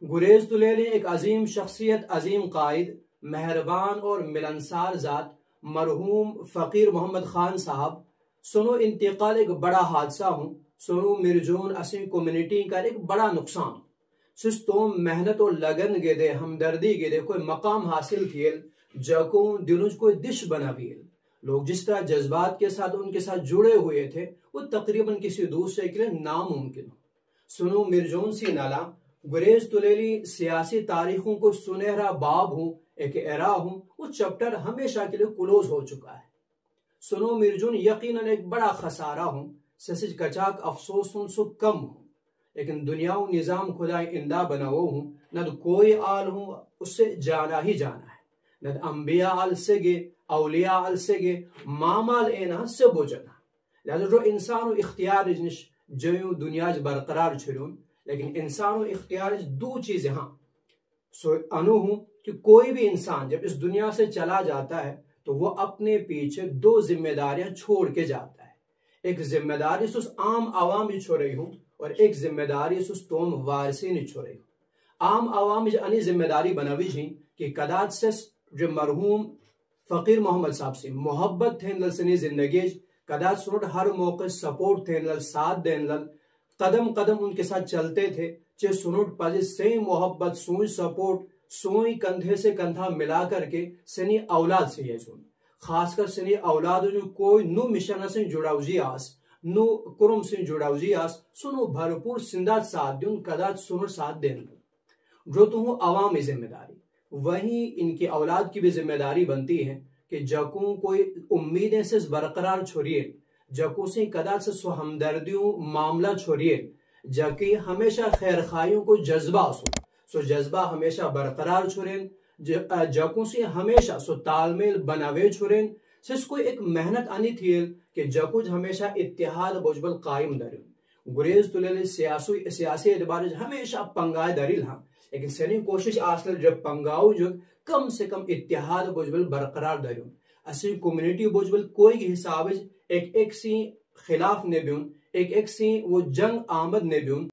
गुरेज तुलेली एक अजीम शख्सियत, अजीम कायद, मेहरबान और मिलनसार ज़ात मरहूम फ़कीर मोहम्मद खान साहब सुनो इंतकाल एक बड़ा हादसा हूँ। सुनो मिर्जून असी कम्युनिटी का एक बड़ा नुकसान सिस तो मेहनत और लगन गेदे हमदर्दी गेदे कोई मकाम हासिल थियल जको दिनुज कोई दिश बनावियल। लोग जिस तरह जज्बात के साथ उनके साथ जुड़े हुए थे वो तकरीबन किसी दूसरे के लिए नामुमकिन हो। सुनो मिर्जून सी नाला गुरेज तुलेली सियासी तारीखों को सुनहरा बाब हूँ, एक एरा हूँ, वो चैप्टर हमेशा के लिए क्लोज हो चुका है। सुनो मिर्जून यकीनन एक बड़ा खसारा हूँ, ससिज कचाक अफसोस हूँ सो कम हूँ, लेकिन दुनियाओं निजाम खुदा इंदा बनाओ हूँ, न तो कोई आल हूँ उससे जाना ही जाना है, न अंबिया आल सेगे औलिया आल सेगे मामाल एना से बोजना। लिहाजा जो इंसान इख्तियार निश जयूं दुनिया बरकरार छुन, लेकिन इंसान इख्तियार दो चीजें हाँ सो अनु हूं कि कोई भी इंसान जब इस दुनिया से चला जाता है तो वो अपने पीछे दो जिम्मेदारियां छोड़ के जाता है। एक जिम्मेदारी सुस आम आवाम ही छोड़ी हूं और एक जिम्मेदारी सुस तोम वारसी नहीं छोड़ी हूं। आम आवाम अनी जिम्मेदारी बनावी जी कि कदाच से जो मरहूम फकीर मोहम्मद साहब से मोहब्बत थे सनी जिंदगी कदाच सुनट हर मौके सपोर्ट थे साथ देन कदम कदम उनके साथ चलते थे चे सुनुट पजे से मोहब्बत सोई सपोर्ट सोई कंधे से कंधा मिला करके सनी औलाद से ये सुन खासकर सनी औलाद जो कोई नु मिशन से जुड़ावजी आस नु कुरुम से जुड़ावजी आस सुनो भरपूर सिंदात साथ दुन कदाच सुनुट साथ देन जो तुम अवामी जिम्मेदारी वहीं इनकी औलाद की भी जिम्मेदारी बनती है कि जकू कोई उम्मीदें से बरकरार छोड़िए, जकू से कदाच से हमदर्दियों मामला छोड़िए, जबकि हमेशा खैर खाइयों को जज्बा सो जज्बा हमेशा बरकरार छोड़ें, जकू से हमेशा सो तालमेल बनावे छोड़ें, सिस कोई एक मेहनत आनी थी कि जकुज हमेशा इत्तेहाद बोझबल कायम दरिन। गुरेज तुलेली सियासी एतबार हमेशा पंगाए दरिल हाँ, लेकिन सनी कोशिश आसल जब पंगाऊ जो कम से कम इत्तेहाद बोझबल बरकरार दरिन। असी कम्युनिटी बोझबल कोई हिसाब एक सी खिलाफ ने ब्यून, एक सी वो जंग आमद ने ब्यून।